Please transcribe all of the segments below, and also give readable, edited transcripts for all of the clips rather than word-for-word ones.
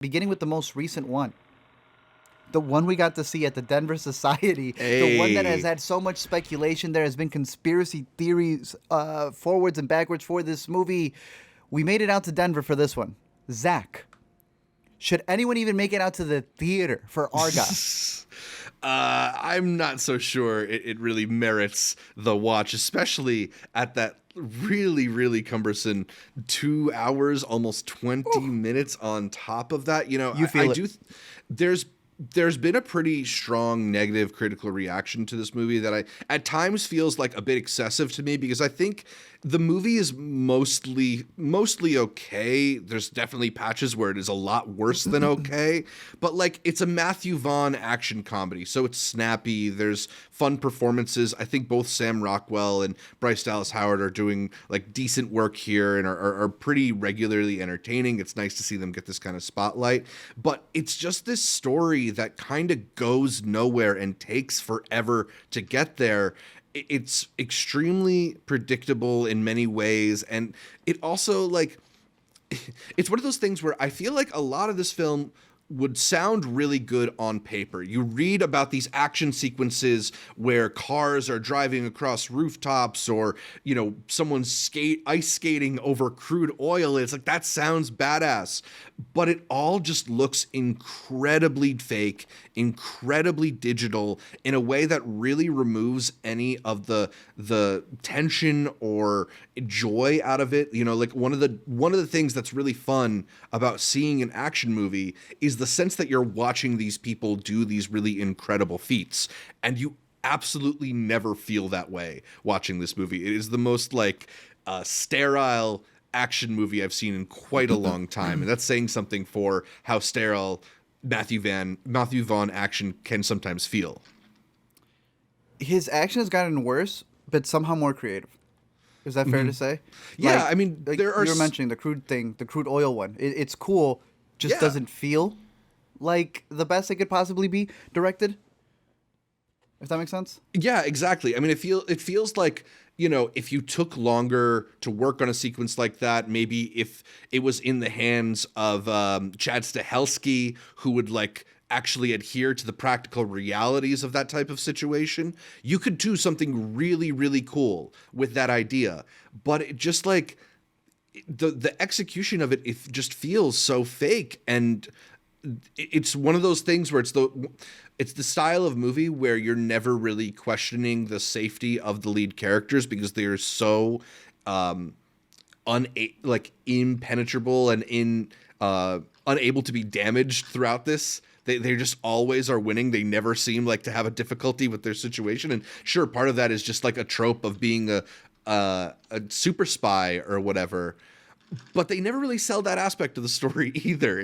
beginning with the most recent one. The one we got to see at the Denver Society, the one that has Hey. had so much speculation. There has been conspiracy theories forwards and backwards for this movie. We made it out to Denver for this one. Zach, should anyone even make it out to the theater for Argylle? I'm not so sure it really merits the watch, especially at that really, really cumbersome 2 hours, almost 20 minutes on top of that. You I feel it. do. There's been a pretty strong negative critical reaction to this movie that I at times feels like a bit excessive to me, because I think the movie is mostly okay. There's definitely patches where it is a lot worse than okay, but like it's a Matthew Vaughn action comedy, so it's snappy. There's fun performances. I think both Sam Rockwell and Bryce Dallas Howard are doing like decent work here and are pretty regularly entertaining. It's nice to see them get this kind of spotlight, but it's just this story that kind of goes nowhere and takes forever to get there. It's extremely predictable in many ways, and it also like it's one of those things where I feel like a lot of this film would sound really good on paper. You read about these action sequences where cars are driving across rooftops, or, someone's ice skating over crude oil. It's like, that sounds badass, but it all just looks incredibly fake, incredibly digital, in a way that really removes any of the tension or joy out of it. Like one of the things that's really fun about seeing an action movie is the sense that you're watching these people do these really incredible feats, and you absolutely never feel that way watching this movie. It is the most sterile action movie I've seen in quite a long time, and that's saying something for how sterile Matthew Vaughn action can sometimes feel. His action has gotten worse, but somehow more creative. Is that fair to say? Yeah, I mean, like there are you were mentioning the crude thing, the crude oil one. It's cool, just Yeah. doesn't feel like the best it could possibly be directed. If that makes sense. Yeah, exactly. I mean, it feels like, if you took longer to work on a sequence like that, maybe if it was in the hands of Chad Stahelski, who would actually adhere to the practical realities of that type of situation, you could do something really, really cool with that idea. But it just the execution of it just feels so fake, and it's one of those things where it's the style of movie where you're never really questioning the safety of the lead characters, because they're so impenetrable and unable to be damaged throughout this. They just always are winning. They never seem to have a difficulty with their situation. And sure, part of that is just a trope of being a super spy or whatever. But they never really sell that aspect of the story either.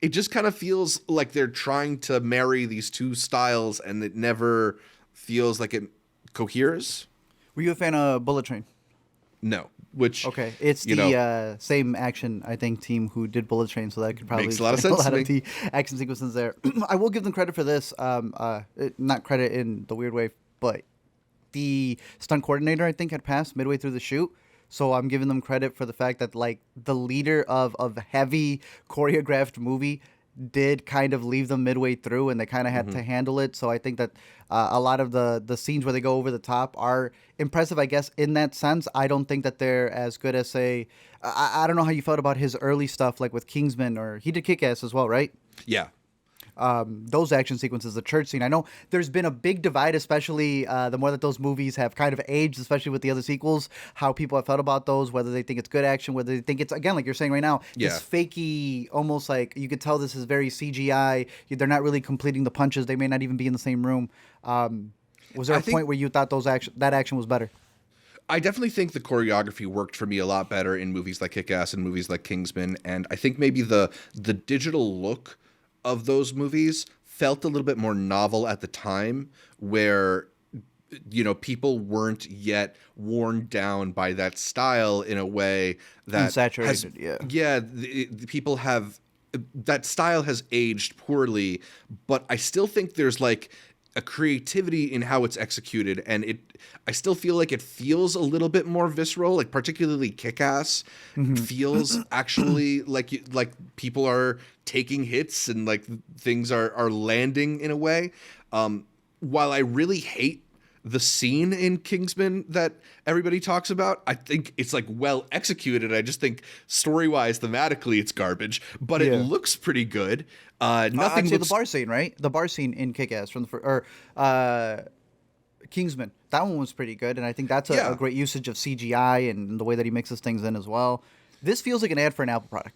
It just kind of feels like they're trying to marry these two styles, and it never feels like it coheres. Were you a fan of Bullet Train? No, which Okay, it's the same action I think team who did Bullet Train, so that could probably Makes a lot of explain sense to of the action sequences there. I will give them credit for this. Not credit in the weird way, but the stunt coordinator I think had passed midway through the shoot. So I'm giving them credit for the fact that the leader of a heavy choreographed movie did kind of leave them midway through, and they kind of had to handle it. So I think that a lot of the scenes where they go over the top are impressive, I guess, in that sense. I don't think that they're as good as, say, I don't know how you felt about his early stuff, like with Kingsman, or he did Kick-Ass as well, right? Yeah. Those action sequences, the church scene. I know there's been a big divide, especially the more that those movies have kind of aged, especially with the other sequels, how people have felt about those, whether they think it's good action, whether they think it's, again, like you're saying right now, this fakey, almost like you could tell this is very CGI. They're not really completing the punches. They may not even be in the same room. Was there a point where you thought that action was better? I definitely think the choreography worked for me a lot better in movies like Kick-Ass and movies like Kingsman, and I think maybe the digital look of those movies felt a little bit more novel at the time, where people weren't yet worn down by that style in a way that saturated. The people have, that style has aged poorly, but I still think there's a creativity in how it's executed, and I still feel like it feels a little bit more visceral, like particularly Kick-Ass feels actually like people are taking hits and like things are landing in a way. While I really hate the scene in Kingsman that everybody talks about, I think it's like well executed. I just think story-wise, thematically, it's garbage, but it looks pretty good. Nothing Actually, looks... the bar scene, right? The bar scene in Kick-Ass from Kingsman. That one was pretty good, and I think that's a great usage of CGI and the way that he mixes things in as well. This feels like an ad for an Apple product.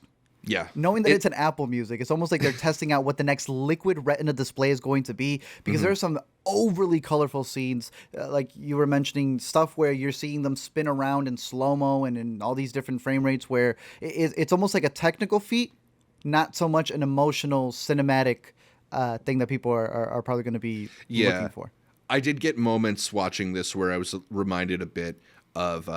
Yeah. Knowing that it's an Apple Music, it's almost like they're testing out what the next liquid retina display is going to be, because there are some overly colorful scenes, like you were mentioning, stuff where you're seeing them spin around in slow-mo and in all these different frame rates, where it's almost like a technical feat, not so much an emotional, cinematic thing that people are probably going to be looking for. I did get moments watching this where I was reminded a bit of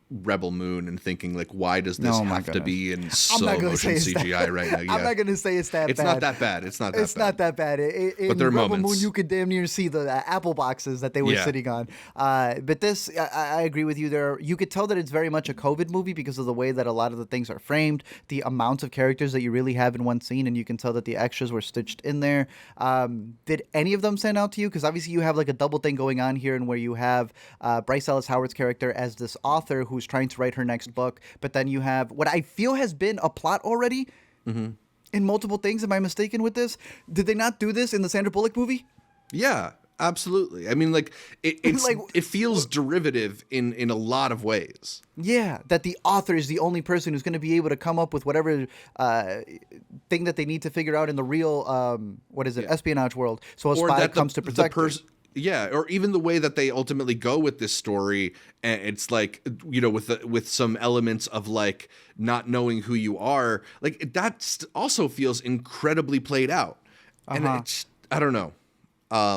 Rebel Moon and thinking, like, why does this have to be in slow motion CGI right now? Yeah. I'm not going to say it's that bad. It's not that bad. It's not that bad. It's not that bad. In there are Rebel moments. Moon, you could damn near see the Apple boxes that they were sitting on. But this, I agree with you. You could tell that it's very much a COVID movie because of the way that a lot of the things are framed, the amount of characters that you really have in one scene, and you can tell that the extras were stitched in there. Did any of them stand out to you? Because obviously you have like a double thing going on here, and where you have Bryce Dallas Howard's character as this author who's trying to write her next book, but then you have what I feel has been a plot already in multiple things. Am I mistaken with this? Did they not do this in the Sandra Bullock movie? Yeah, absolutely. I mean, like it feels derivative in a lot of ways. Yeah, that the author is the only person who's going to be able to come up with whatever thing that they need to figure out in the real espionage world. So a spy comes to protect her. Yeah, or even the way that they ultimately go with this story, and it's like, you know, with some elements of like not knowing who you are, like that also feels incredibly played out, and it's, I don't know.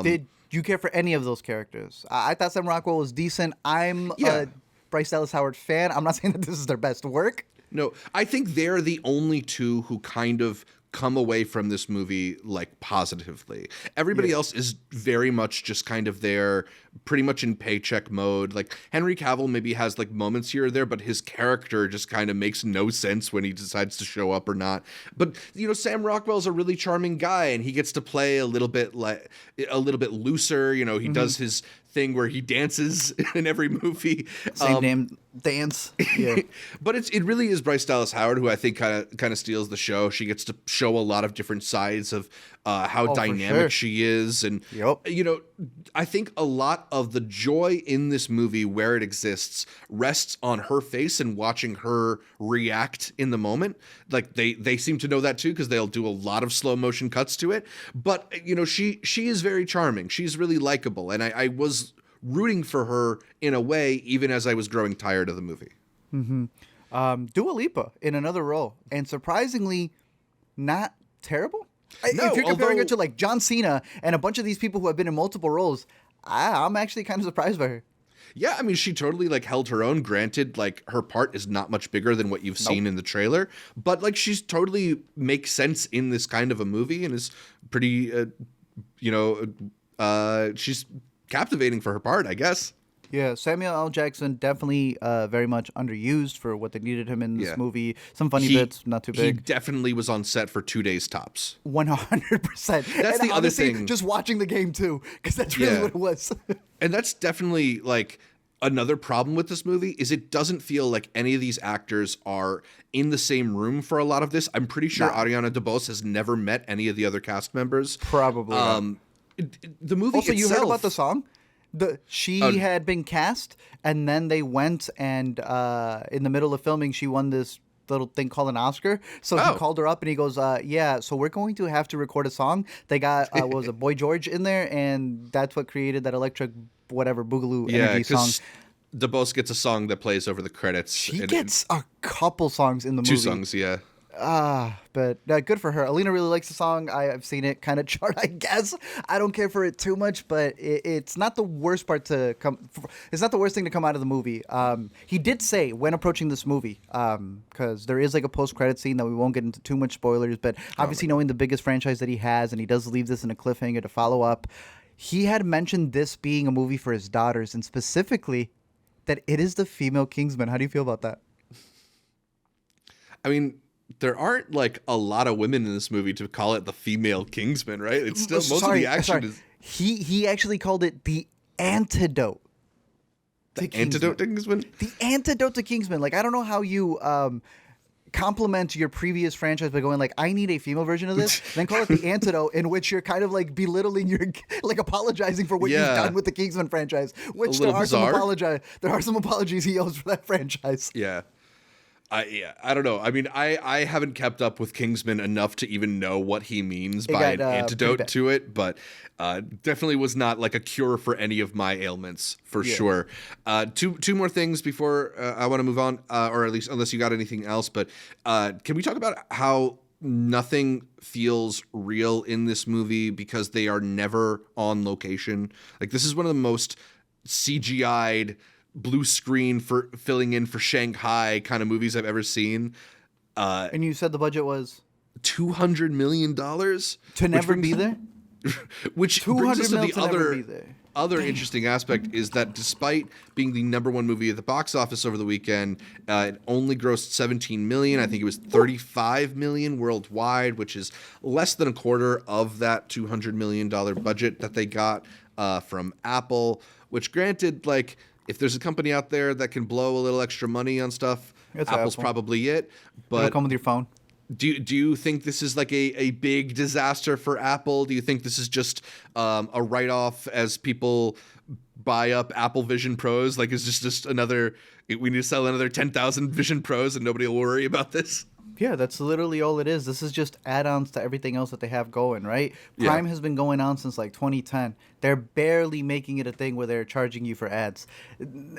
Did you care for any of those characters? I thought Sam Rockwell was decent. I'm a Bryce Dallas Howard fan. I'm not saying that this is their best work. No, I think they're the only two who kind of come away from this movie like positively. Everybody else is very much just kind of there, pretty much in paycheck mode. Like Henry Cavill maybe has like moments here or there, but his character just kind of makes no sense when he decides to show up or not. But you know, Sam Rockwell's a really charming guy, and he gets to play a little bit looser. You know, he does his thing where he dances in every movie. Same name dance. Yeah. But it really is Bryce Dallas Howard who I think kind of steals the show. She gets to show a lot of different sides of how dynamic she is. And, you know, I think a lot of the joy in this movie, where it exists, rests on her face and watching her react in the moment. Like they seem to know that too, because they'll do a lot of slow motion cuts to it. But, you know, she is very charming. She's really likable. And I was rooting for her in a way, even as I was growing tired of the movie. Dua Lipa in another role, and surprisingly not terrible. No, if you're comparing it to like John Cena and a bunch of these people who have been in multiple roles, I'm actually kind of surprised by her. Yeah, I mean, she totally like held her own. Granted, like her part is not much bigger than what you've seen in the trailer, but like she's totally makes sense in this kind of a movie and is pretty, she's captivating for her part, I guess. Yeah, Samuel L. Jackson definitely very much underused for what they needed him in this movie. Some funny bits, not too big. He definitely was on set for 2 days tops. 100%. That's the other thing. Just watching the game too, because that's really what it was. And that's definitely like another problem with this movie is it doesn't feel like any of these actors are in the same room for a lot of this. I'm pretty sure Ariana DeBose has never met any of the other cast members. Probably. The movie also, itself, you heard about the song? She had been cast, and then they went and in the middle of filming, she won this little thing called an Oscar. So he called her up and he goes, so we're going to have to record a song. They got, Boy George in there, and that's what created that electric, whatever, boogaloo energy song. DeBose gets a song that plays over the credits. She gets a couple songs in the movie. 2 songs, yeah. But good for her. Alina really likes the song. I've seen it kind of chart, I guess. I don't care for it too much, but it's not the worst part to come. It's not the worst thing to come out of the movie. He did say when approaching this movie, because there is like a post-credit scene that we won't get into too much spoilers, but obviously knowing the biggest franchise that he has, and he does leave this in a cliffhanger to follow up. he had mentioned this being a movie for his daughters, and specifically that it is the female Kingsman. How do you feel about that? I mean, there aren't like a lot of women in this movie to call it the female Kingsman, right? It's still most of the action is He actually called it the antidote. antidote to Kingsman. The antidote to Kingsman. Like, I don't know how you compliment your previous franchise by going like, I need a female version of this, then call it the antidote, in which you're kind of like belittling your, like apologizing for what you've done with the Kingsman franchise, which there are some apologies he owes for that franchise. Yeah. I don't know. I mean, I haven't kept up with Kingsman enough to even know what he means by an antidote to it, but definitely was not like a cure for any of my ailments, for sure. Two more things before I want to move on, or at least unless you got anything else, but can we talk about how nothing feels real in this movie because they are never on location? Like, this is one of the most CGI'd blue screen for filling in for Shanghai kind of movies I've ever seen. And you said the budget was $200 million to never be there? Which brings us to the other Damn. interesting aspect is that despite being the number one movie at the box office over the weekend, it only grossed $17 million. I think it was $35 million worldwide, which is less than a quarter of that $200 million budget that they got from Apple, which granted, like, if there's a company out there that can blow a little extra money on stuff, Apple's probably it. But it'll come with your phone. Do you think this is like a big disaster for Apple? Do you think this is just a write-off as people buy up Apple Vision Pros? Like, is this just another, we need to sell another 10,000 Vision Pros and nobody will worry about this? Yeah, that's literally all it is. This is just add-ons to everything else that they have going, right? Prime has been going on since like 2010. They're barely making it a thing where they're charging you for ads.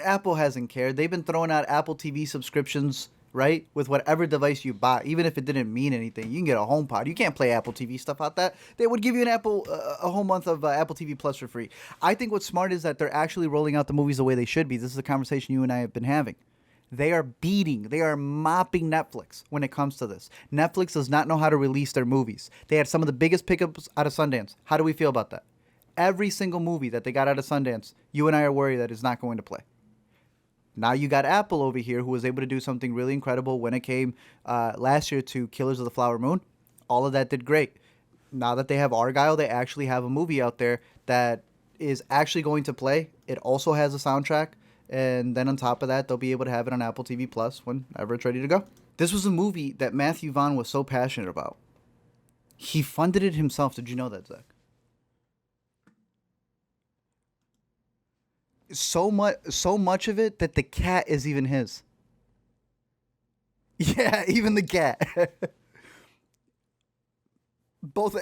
Apple hasn't cared. They've been throwing out Apple TV subscriptions, right? With whatever device you buy, even if it didn't mean anything. You can get a HomePod. You can't play Apple TV stuff out that. They would give you a whole month of Apple TV Plus for free. I think what's smart is that they're actually rolling out the movies the way they should be. This is a conversation you and I have been having. They are mopping Netflix when it comes to this. Netflix does not know how to release their movies. They had some of the biggest pickups out of Sundance. How do we feel about that? Every single movie that they got out of Sundance, you and I are worried that it's not going to play. Now you got Apple over here, who was able to do something really incredible when it came last year to Killers of the Flower Moon. All of that did great. Now that they have Argylle, they actually have a movie out there that is actually going to play. It also has a soundtrack. And then on top of that, they'll be able to have it on Apple TV Plus whenever it's ready to go. This was a movie that Matthew Vaughn was so passionate about. He funded it himself. Did you know that, Zach? So much of it that the cat is even his. Yeah, even the cat.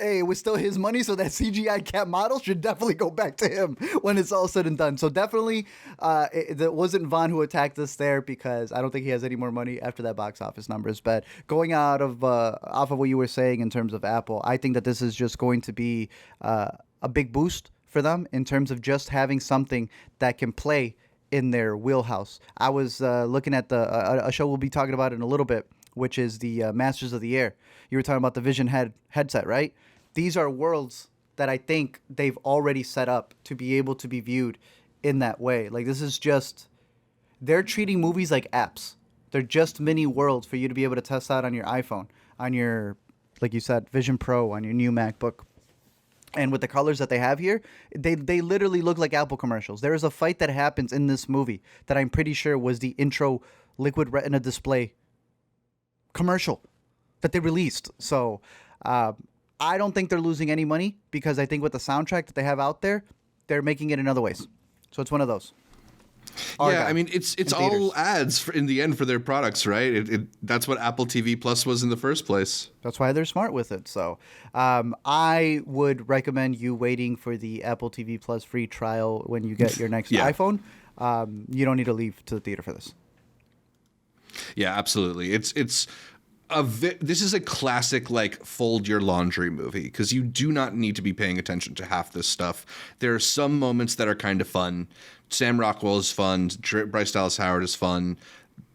It was still his money, so that CGI cat model should definitely go back to him when it's all said and done. So definitely, it wasn't Vaughn who attacked us there, because I don't think he has any more money after that box office numbers. But going out of off of what you were saying in terms of Apple, I think that this is just going to be a big boost for them in terms of just having something that can play in their wheelhouse. I was looking at a show we'll be talking about in a little bit, which is the Masters of the Air. You were talking about the Vision headset, right? These are worlds that I think they've already set up to be able to be viewed in that way. Like, this is just, they're treating movies like apps. They're just mini worlds for you to be able to test out on your iPhone, on your, like you said, Vision Pro, on your new MacBook. And with the colors that they have here, they literally look like Apple commercials. There is a fight that happens in this movie that I'm pretty sure was the intro Liquid Retina display commercial that they released. So I don't think they're losing any money, because I think with the soundtrack that they have out there, they're making it in other ways. So it's one of those. Yeah, I mean, it's all ads in the end for their products, right? That's what Apple TV Plus was in the first place. That's why they're smart with it. So I would recommend you waiting for the Apple TV Plus free trial when you get your next iPhone. You don't need to leave to the theater for this. Yeah, absolutely. This is a classic, like, fold your laundry movie, because you do not need to be paying attention to half this stuff. There are some moments that are kind of fun. Sam Rockwell is fun. Bryce Dallas Howard is fun.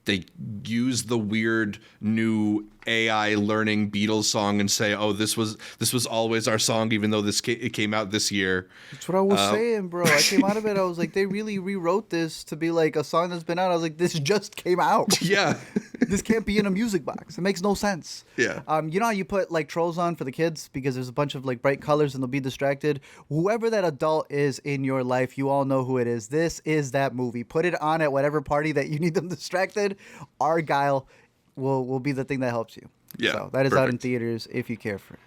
They use the weird new AI learning Beatles song and say, "Oh, this was always our song, even though it came out this year." That's what I was saying, bro. I came out of it. I was like, they really rewrote this to be like a song that's been out. I was like, this just came out. Yeah. This can't be in a music box. It makes no sense. Yeah. You know how you put like trolls on for the kids because there's a bunch of like bright colors and they'll be distracted. Whoever that adult is in your life, you all know who it is. This is that movie. Put it on at whatever party that you need them distracted. Argylle will be the thing that helps you. Yeah, So that is out in perfect. theaters if you care for it.